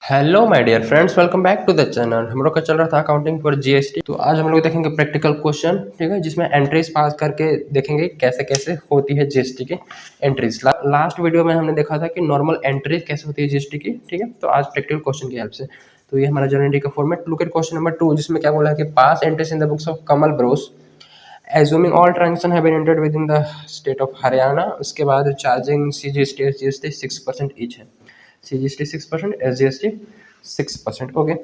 Hello my dear friends, welcome back to the channel. हम लोग का चल रहा था अकाउंटिंग फॉर जीएसटी। तो आज हम लोग देखेंगे प्रैक्टिकल क्वेश्चन, ठीक है, जिसमें एंट्रीज पास करके देखेंगे कैसे कैसे होती है जीएसटी की एंट्रीज। लास्ट वीडियो में हमने देखा था कि नॉर्मल एंट्रीज कैसे होती है जीएसटी की, ठीक है। तो आज प्रैक्टिकल क्वेश्चन की हेल्प से, तो ये हमारा जर्नल का format. Look at question number 2, जिसमें क्या बोला है कि pass entries in the books of Kamal Bros assuming all transaction have been entered within the state of Haryana. उसके बाद चार्जिंग सीजीएसटी एसजीएसटी 6% ईच है। CGST 6%, SGST 6%। ओके,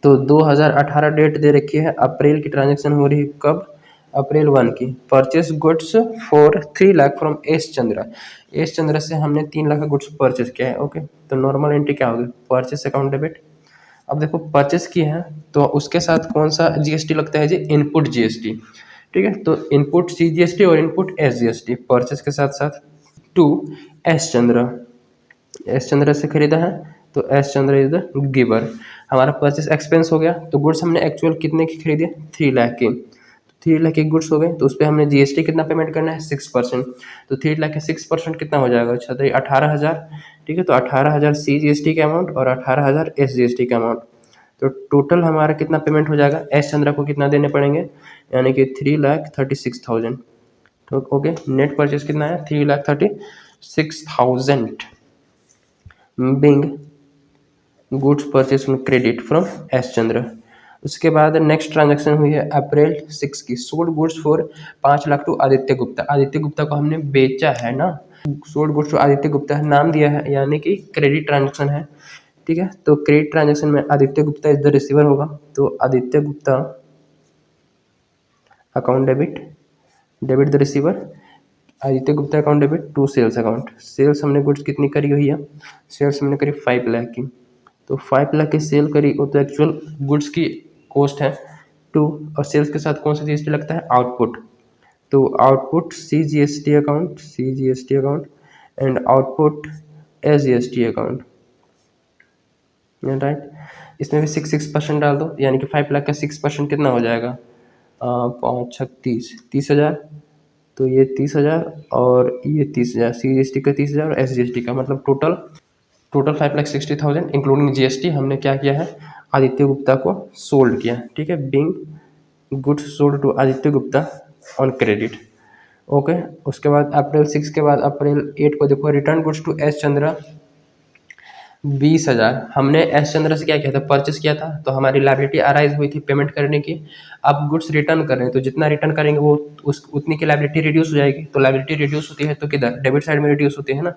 तो 2018 डेट दे रखी है। अप्रैल की ट्रांजैक्शन हो रही है कब? अप्रैल 1 की। Purchase goods for 3 lakh from S Chandra. S Chandra से हमने 3 लाख का गुड्स परचेस किया है। ओके, तो नॉर्मल एंट्री क्या होगी? Purchase account debit. अब देखो परचेस की है तो उसके साथ कौन सा जीएसटी लगता है जी? इनपुट जीएसटी, ठीक है। तो इनपुट सीजीएसटी और इनपुट एसजीएसटी परचेस के साथ साथ। To S Chandra, S Chandra से खरीदा है तो S Chandra is the giver. हमारा परचेस एक्सपेंस हो गया। तो गुड्स हमने एक्चुअल कितने की खरीदी? 3 लाख की। 3 लाख के गुड्स हो गए, तो उस पर हमने जीएसटी कितना पेमेंट करना है? 6%। तो 3 लाख के 6% कितना हो जाएगा? अच्छा, तो 18,000, ठीक है। तो 18,000 सी जीएसटी का अमाउंट और 18,000 एस जीएसटी का अमाउंट। तो टोटल हमारा कितना पेमेंट हो जाएगा? एस चंद्रा को कितना देने पड़ेंगे? यानी कि 3,36,000। तो ओके, नेट परचेस कितना है? 3,36,000 being goods purchase on credit from S Chandra. उसके बाद नेक्स्ट ट्रांजैक्शन हुई है अप्रैल 6 की। Sold goods for 5 lakh to Aditya Gupta. Aditya Gupta को हमने बेचा है ना। Sold goods to Aditya Gupta है, नाम दिया है, यानी कि क्रेडिट ट्रांजैक्शन है, ठीक है। तो क्रेडिट ट्रांजैक्शन में Aditya Gupta is the receiver होगा। तो Aditya Gupta account debit, debit the receiver. Aditya Gupta account debit to sales account. Sales हमने गुड्स कितनी करी हुई है? सेल्स हमने करी 5 लाख की। तो 5 लाख की सेल करी, वो तो एक्चुअल गुड्स की कॉस्ट है टू। और सेल्स के साथ कौन सा जीएसटी लगता है? आउटपुट। तो output C GST account, C GST account and output S GST account, right. इसमें भी 6% डाल दो, यानी कि 5 लाख का 6% कितना हो जाएगा? 5 छक 30,000। तो ये 30,000 और ये 30,000, सी जीएसटी का 30,000 और एस जीएसटी का, मतलब टोटल 5,60,000 इंक्लूडिंग जीएसटी हमने क्या किया है? आदित्य गुप्ता को सोल्ड किया, ठीक है। Being goods sold to Aditya Gupta on credit. Okay, उसके बाद अप्रैल 6 के बाद अप्रैल 8 को देखो, return goods to S Chandra 20,000। हमने एस चंद्रा से क्या किया था? परचेस किया था, तो हमारी लायबिलिटी अराइज हुई थी पेमेंट करने की। अब गुड्स रिटर्न कर रहे हैं, तो जितना रिटर्न करेंगे वो उतनी की लायबिलिटी रिड्यूस हो जाएगी। तो लायबिलिटी रिड्यूस होती है तो किधर? डेबिट साइड में रिड्यूस होती है ना।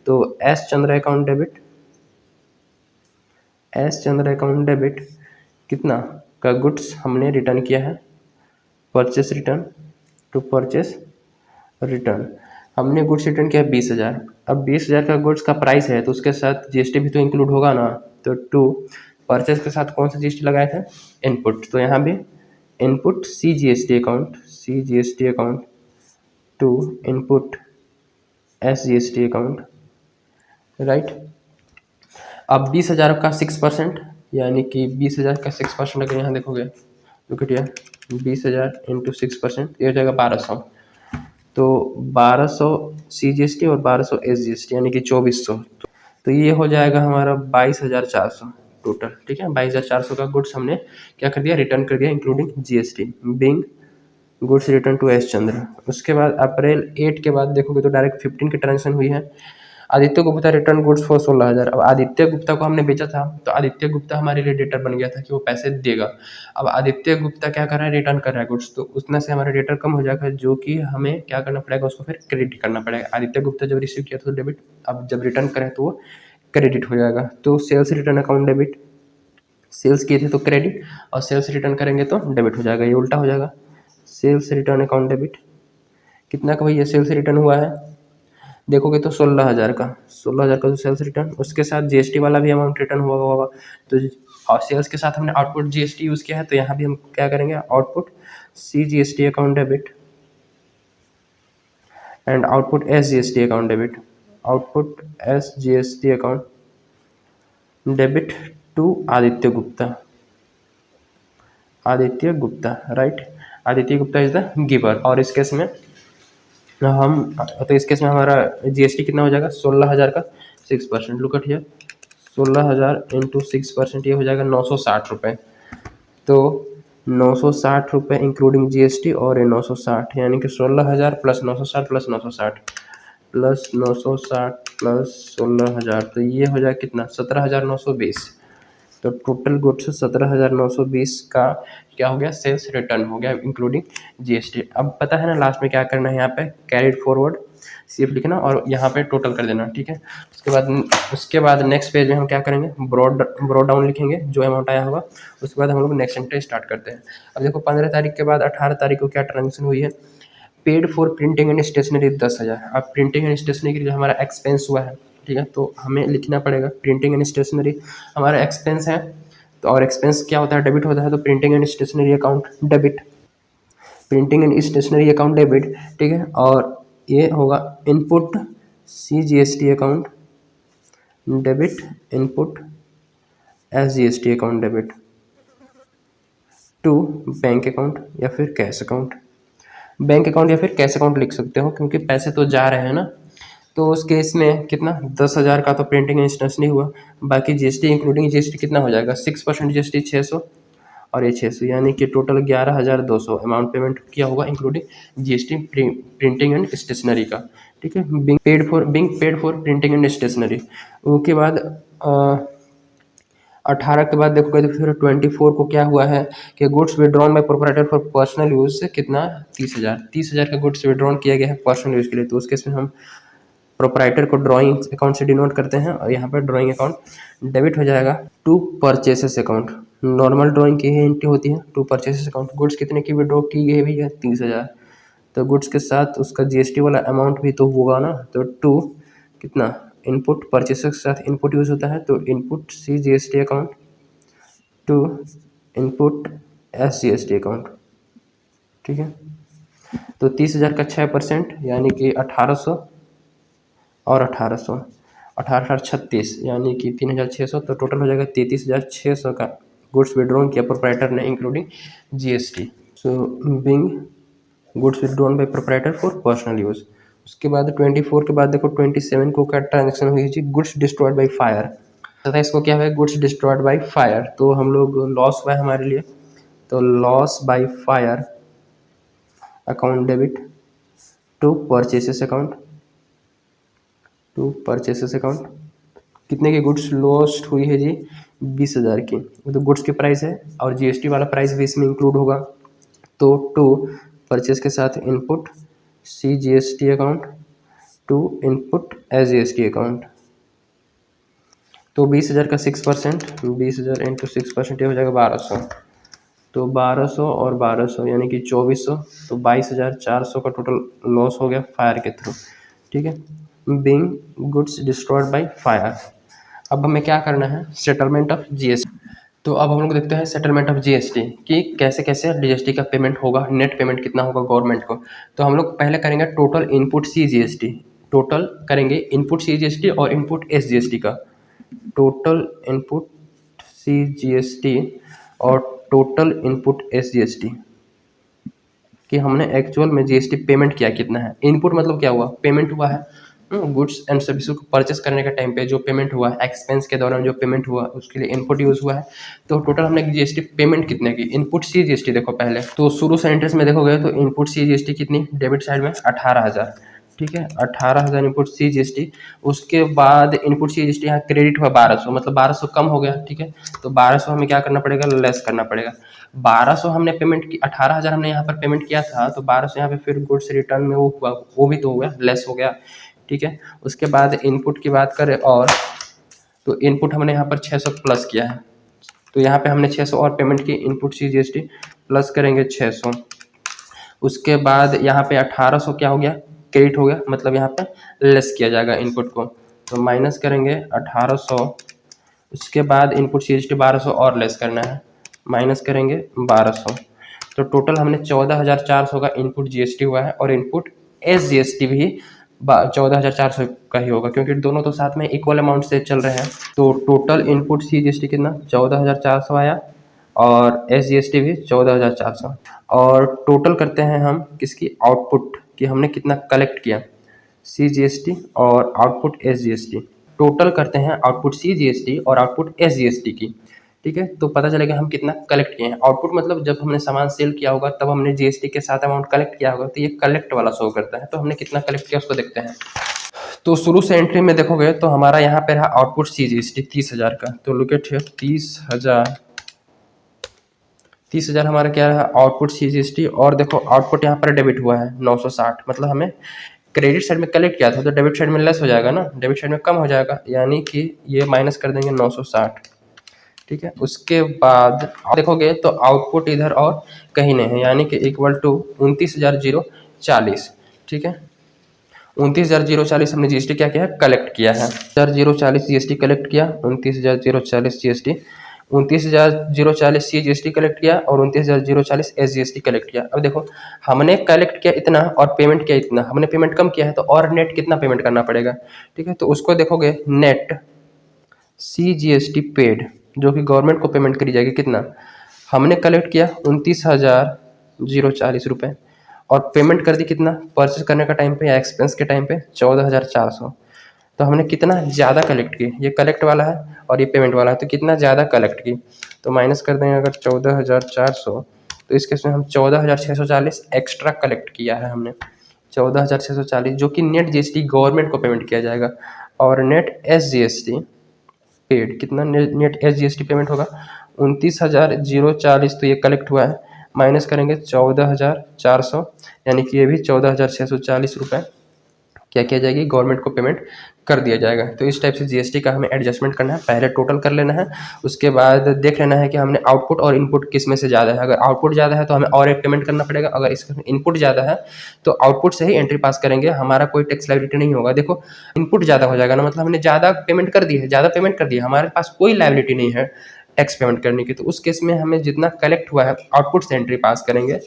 तो S Chandra account debit, S Chandra account debit कितना का गुड्स हमने रिटर्न किया है? Purchase return to purchase return. हमने गुड्स रिटर्न किया 20,000। अब 20,000 का गुड्स का प्राइस है तो उसके साथ जीएसटी भी तो इंक्लूड होगा ना। तो टू परचेस के साथ कौन सा जीएसटी लगाए थे? इनपुट। तो यहाँ भी input C GST account, C GST account to input S GST account, right. अब 20,000 का 6%, यानी कि 20,000 का 6% अगर यहाँ देखोगे तो कितना? 20,000 इंटू 6%, ये हो जाएगा 1200। तो 1200 सी जीएसटी और 1200 एस जीएसटी, यानी कि 2400। तो ये हो जाएगा हमारा 22,400 टोटल, ठीक है। 22,400 का गुड्स हमने क्या कर दिया? रिटर्न कर दिया including GST, being goods return to S Chandra. उसके बाद अप्रैल 8 के बाद देखोगे तो डायरेक्ट 15 की ट्रांजेक्शन हुई है। Aditya Gupta return goods for 16,000। अब आदित्य गुप्ता को हमने बेचा था, तो आदित्य गुप्ता हमारे लिए डेटर बन गया था कि वो पैसे देगा। अब आदित्य गुप्ता क्या कर रहा है? रिटर्न कर रहा है गुड्स, तो उतना से हमारा डेटर कम हो जाएगा, जो कि हमें क्या करना पड़ेगा? उसको फिर क्रेडिट करना पड़ेगा। आदित्य गुप्ता जब रिसीव किया था तो डेबिट, अब जब रिटर्न करें तो वो क्रेडिट हो जाएगा। तो sales return account debit, sales किए थे तो क्रेडिट, और सेल्स रिटर्न करेंगे तो डेबिट हो जाएगा, ये उल्टा हो जाएगा। सेल्स रिटर्न अकाउंट डेबिट कितना का भैया सेल्स रिटर्न हुआ है? देखोगे तो 16,000 का, 16,000 का तो सेल्स रिटर्न, उसके साथ जीएसटी वाला भी अमाउंट रिटर्न हुआ होगा। तो और सेल्स के साथ हमने आउटपुट जीएसटी यूज़ किया है, तो यहाँ भी हम क्या करेंगे? Output C GST account debit and output S GST account debit, output S GST account debit to Aditya Gupta, Aditya Gupta, right. Aditya Gupta is the giver. और इस केस में हम, तो इस केस में हमारा जीएसटी कितना हो जाएगा? 16,000 का 6%। लुक एट हियर, 16,000 इंटू 6%, ये हो जाएगा 960 रुपये। तो 960 रुपये इंक्लूडिंग जीएसटी और ये 960, यानी कि 16,000 प्लस 960 प्लस 960 प्लस 960 प्लस 16,000, तो ये हो जाएगा कितना, 17,920। तो टोटल गुड्स 17,920 का क्या हो गया, सेल्स रिटर्न हो गया इंक्लूडिंग जीएसटी। अब पता है ना लास्ट में क्या करना है, यहाँ पे कैरिड फॉरवर्ड सिर्फ लिखना और यहाँ पे टोटल कर देना, ठीक है। उसके बाद नेक्स्ट पेज में हम क्या करेंगे, ब्रॉड डाउन लिखेंगे जो अमाउंट आया होगा। उसके बाद हम लोग नेक्स्ट एंट्री स्टार्ट करते हैं। अब देखो 15 तारीख के बाद 18 तारीख को क्या ट्रांजेक्शन हुई है, paid for printing and stationery 10,000। अब प्रिंटिंग एंड स्टेशनरी के लिए हमारा एक्सपेंस हुआ है, ठीक है, तो हमें लिखना पड़ेगा प्रिंटिंग एंड स्टेशनरी हमारा एक्सपेंस है। तो और एक्सपेंस क्या होता है, डेबिट होता है, तो printing and stationery account debit, printing and stationery account debit, ठीक है। और ये होगा input CGST account debit, input SGST account debit to bank account या फिर कैश अकाउंट। बैंक अकाउंट या फिर कैश अकाउंट लिख सकते हो क्योंकि पैसे तो जा रहे हैं ना। तो उस केस में कितना, 10,000 का तो प्रिंटिंग एंड स्टेशनरी हुआ, बाकी जीएसटी इंक्लूडिंग जीएसटी कितना हो जाएगा, 6% जीएसटी 600 और ये 600, यानी कि टोटल 11,200 अमाउंट पेमेंट किया होगा including GST printing and stationery का, ठीक है। Being paid for printing and stationery. उसके बाद 18 के बाद देखोगे तो फिर 24 को क्या हुआ है कि goods withdrawn bye proprietor for personal use से कितना, 30,000 का गुड्स विड्रॉन किया गया है पर्सनल यूज के लिए। तो उसके इसमें हम प्रोप्राइटर को ड्राइंग अकाउंट से डिनोट करते हैं और यहाँ पर ड्राइंग अकाउंट डेबिट हो जाएगा to purchases account. Normal drawing की ही एंट्री होती है टू परचेसेस अकाउंट। गुड्स कितने की विड्रॉ की गई है भैया, 30,000। तो गुड्स के साथ उसका जीएसटी वाला अमाउंट भी तो होगा ना, तो टू कितना, इनपुट परचेसेस के साथ इनपुट यूज होता है, तो input CGST account to input SGST account, ठीक है। तो 30,000 का 6% यानी कि 1,800 और 1,800, 18,36 यानी कि 3,600, तो टोटल हो जाएगा 33,600 का गुड्स विड्रॉन किया प्रोप्राइटर ने including GST. So being goods withdrawn bye proprietor for personal use. उसके बाद 24 के बाद देखो 27 को क्या ट्रांजेक्शन हुई जी, गुड्स डिस्ट्रॉयड बाय फायर। तथा इसको क्या है, गुड्स डिस्ट्रॉयड बाय फायर, तो हम लोग लॉस हुआ है हमारे लिए, तो loss by fire account debit to purchases account, to purchases account. कितने की गुड्स लॉस्ट हुई है जी, 20,000 की। तो गुड्स की प्राइस है और जीएसटी वाला प्राइस भी इसमें इंक्लूड होगा, तो टू परचेस के साथ input CGST account to input SGST account. तो 20,000 का 6%, 20,000 इंटू 6% ये हो जाएगा 1,200। तो 1,200 और 1,200 यानी कि 2,400, तो 22,400 का टोटल लॉस हो गया फायर के थ्रू, ठीक है। Being goods destroyed by fire. अब हमें क्या करना है, सेटलमेंट ऑफ जीएसटी। तो अब हम लोग देखते हैं सेटलमेंट ऑफ जीएसटी कि कैसे कैसे जीएसटी का पेमेंट होगा, नेट पेमेंट कितना होगा गवर्नमेंट को। तो हम लोग पहले करेंगे टोटल इनपुट CGST, टोटल करेंगे इनपुट CGST और इनपुट SGST का, टोटल इनपुट CGST और टोटल इनपुट SGST कि हमने एक्चुअल में जीएसटी पेमेंट किया कितना है। इनपुट मतलब क्या हुआ, पेमेंट हुआ है गुड्स एंड सर्विसेज को परचेस करने के टाइम पे जो पेमेंट हुआ है, एक्सपेंस के दौरान जो पेमेंट हुआ उसके लिए इनपुट यूज हुआ है। तो टोटल हमने जीएसटी पेमेंट कितने की, इनपुट CGST देखो पहले तो शुरू से इंटरेस्ट में देखोगे तो इनपुट CGST कितनी, डेबिट साइड में 18,000, ठीक है, 18,000 इनपुट CGST। उसके बाद इनपुट CGST यहाँ क्रेडिट हुआ 1,200, मतलब 1,200 कम हो गया, ठीक है। तो 1,200 हमें क्या करना पड़ेगा, लेस करना पड़ेगा। 1,200 हमने पेमेंट की, 18,000 हमने यहाँ पर पेमेंट किया था, तो 1,200 यहाँ पे फिर गुड्स रिटर्न में वो हुआ, वो भी तो हो गया, लेस हो गया, ठीक है। उसके बाद इनपुट की बात करें और तो इनपुट हमने यहाँ पर 600 प्लस किया है, तो यहाँ पे हमने 600 और पेमेंट की, इनपुट CGST प्लस करेंगे 600। उसके बाद यहाँ पे 1,800 क्या हो गया, क्रेडिट हो गया, मतलब यहाँ पे लेस किया जाएगा इनपुट को, तो माइनस करेंगे 1,800। उसके बाद इनपुट CGST 1,200 और लेस करना है, माइनस करेंगे 1,200। तो टोटल हमने 14,400 का इनपुट GST हुआ है और इनपुट SGST भी 14,400 का ही होगा क्योंकि दोनों तो साथ में इक्वल अमाउंट से चल रहे हैं। तो टोटल इनपुट CGST कितना, 14,400 आया और SGST भी 14,400। और टोटल करते हैं हम किसकी, आउटपुट कि हमने कितना कलेक्ट किया, CGST और आउटपुट SGST। टोटल करते हैं आउटपुट CGST और आउटपुट SGST की, ठीक है, तो पता चलेगा हम कितना कलेक्ट किए हैं। आउटपुट मतलब जब हमने सामान सेल किया होगा तब हमने GST के साथ अमाउंट कलेक्ट किया होगा, तो ये कलेक्ट वाला शो करता है। तो हमने कितना कलेक्ट किया उसको देखते हैं। तो शुरू से एंट्री में देखोगे तो हमारा यहाँ पे रहा आउटपुट CGST 30,000 का, तो लुक एट हियर 30,000 हमारा क्या रहा आउटपुट CGST। और देखो आउटपुट यहाँ पर डेबिट हुआ है 960, मतलब हमें क्रेडिट साइड में कलेक्ट किया था तो डेबिट साइड में लेस हो जाएगा ना, डेबिट साइड में कम हो जाएगा, यानी कि ये माइनस कर देंगे 960, ठीक है। उसके बाद देखोगे तो आउटपुट इधर और कहीं नहीं है, यानी कि इक्वल टू 29,040, ठीक है। 29,040 हमने GST क्या किया है कलेक्ट किया है, 29,040 GST कलेक्ट किया, 29,040 GST, 29,040 CGST कलेक्ट किया और 29,040 SGST कलेक्ट किया। अब देखो हमने कलेक्ट किया इतना और पेमेंट किया इतना, हमने पेमेंट कम किया है तो और नेट कितना पेमेंट करना पड़ेगा, ठीक है। तो उसको देखोगे नेट CGST पेड जो कि गवर्नमेंट को पेमेंट करी जाएगी कितना, हमने कलेक्ट किया 29,040 रुपये और पेमेंट कर दी कितना परचेस करने का टाइम पे या एक्सपेंस के टाइम पे 14,400। तो हमने कितना ज़्यादा कलेक्ट की, ये कलेक्ट वाला है और ये पेमेंट वाला है, तो कितना ज़्यादा कलेक्ट की, तो माइनस कर देंगे अगर 14,400, तो इस केस में हम 14,640 एक्स्ट्रा कलेक्ट किया है हमने, 14,640 जो कि नेट GST गवर्नमेंट को पेमेंट किया जाएगा। और नेट SGST पेड कितना, नेट SGST पेमेंट होगा 29,040, तो ये कलेक्ट हुआ है, माइनस करेंगे 14,400, यानी कि ये भी 14,640 रुपये क्या किया जाएगी गवर्नमेंट को पेमेंट कर दिया जाएगा। तो इस टाइप से GST का हमें एडजस्टमेंट करना है, पहले टोटल कर लेना है, उसके बाद देख लेना है कि हमने आउटपुट और इनपुट किस में से ज़्यादा है। अगर आउटपुट ज़्यादा है तो हमें और एक पेमेंट करना पड़ेगा, अगर इसमें इनपुट ज़्यादा है तो आउटपुट से ही एंट्री पास करेंगे, हमारा कोई टैक्स लायबिलिटी नहीं होगा। देखो इनपुट ज़्यादा हो जाएगा ना, मतलब हमने ज़्यादा पेमेंट कर दी है, ज़्यादा पेमेंट कर दी है, हमारे पास कोई लायबिलिटी नहीं है टैक्स पेमेंट करने की, तो उस केस में हमें जितना कलेक्ट हुआ है आउटपुट से एंट्री पास करेंगे,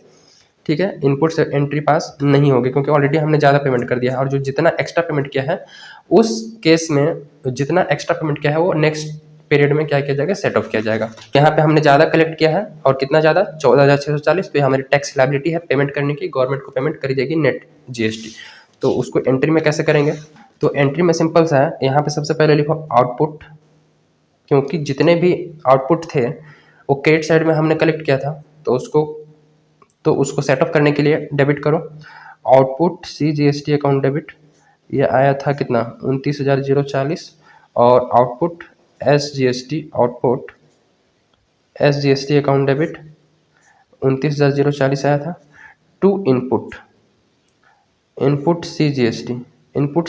ठीक है। इनपुट से एंट्री पास नहीं होगी क्योंकि ऑलरेडी हमने ज़्यादा पेमेंट कर दिया है, और जो जितना एक्स्ट्रा पेमेंट किया है उस केस में जितना एक्स्ट्रा पेमेंट किया है वो नेक्स्ट पीरियड में क्या किया जाएगा सेट ऑफ किया जाएगा। यहाँ पे हमने ज़्यादा कलेक्ट किया है और कितना ज़्यादा 14,640, तो हमारी टैक्स लायबिलिटी है पेमेंट करने की, गवर्नमेंट को पेमेंट करी जाएगी नेट GST। तो उसको एंट्री में कैसे करेंगे, तो एंट्री में सिंपल सा है, यहाँ पे सबसे पहले लिखो आउटपुट, क्योंकि जितने भी आउटपुट थे वो क्रेडिट साइड में हमने कलेक्ट किया था, तो उसको सेट अप करने के लिए डेबिट करो आउटपुट CGST अकाउंट डेबिट, ये आया था कितना 29,040, और आउटपुट SGST अकाउंट डेबिट 29,040 आया था, to input CGST input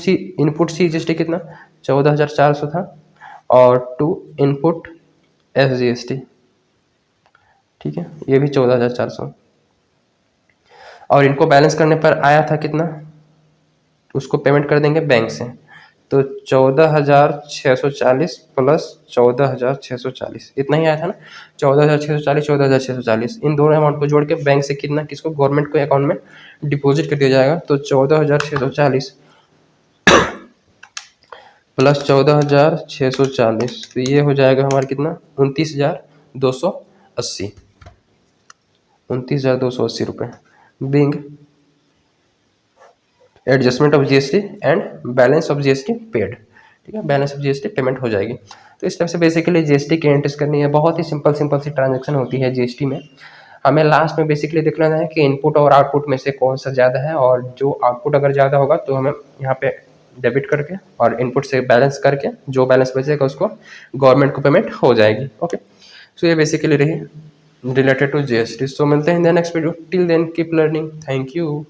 CGST कितना 14,400 था, और टू इनपुट SGST, ठीक है, ये भी 14,400, और इनको बैलेंस करने पर आया था कितना, उसको पेमेंट कर देंगे बैंक से, तो 14,640 प्लस 14,640 इतना ही आया था ना, 14,640 14,640, इन दोनों अमाउंट को जोड़ के बैंक से कितना किसको गवर्नमेंट को अकाउंट में डिपॉजिट कर दिया जाएगा। तो 14,640 प्लस 14,640, तो ये हो जाएगा हमारा कितना 29,280 रुपये, being adjustment of GST and balance of GST paid, ठीक है, बैलेंस ऑफ GST पेमेंट हो जाएगी। तो इस टाइप से बेसिकली GST की एंट्रीज करनी है, बहुत ही सिंपल सी ट्रांजैक्शन होती है GST में। हमें लास्ट में बेसिकली देख लेना है कि इनपुट और आउटपुट में से कौन सा ज़्यादा है, और जो आउटपुट अगर ज़्यादा होगा तो हमें यहाँ पे डेबिट करके और इनपुट से बैलेंस करके जो बैलेंस बचेगा उसको गवर्नमेंट को पेमेंट हो जाएगी। ओके, सो ये बेसिकली रही रिलेटेड टू GST। सो मिलते हैं next video, till then keep learning, thank you.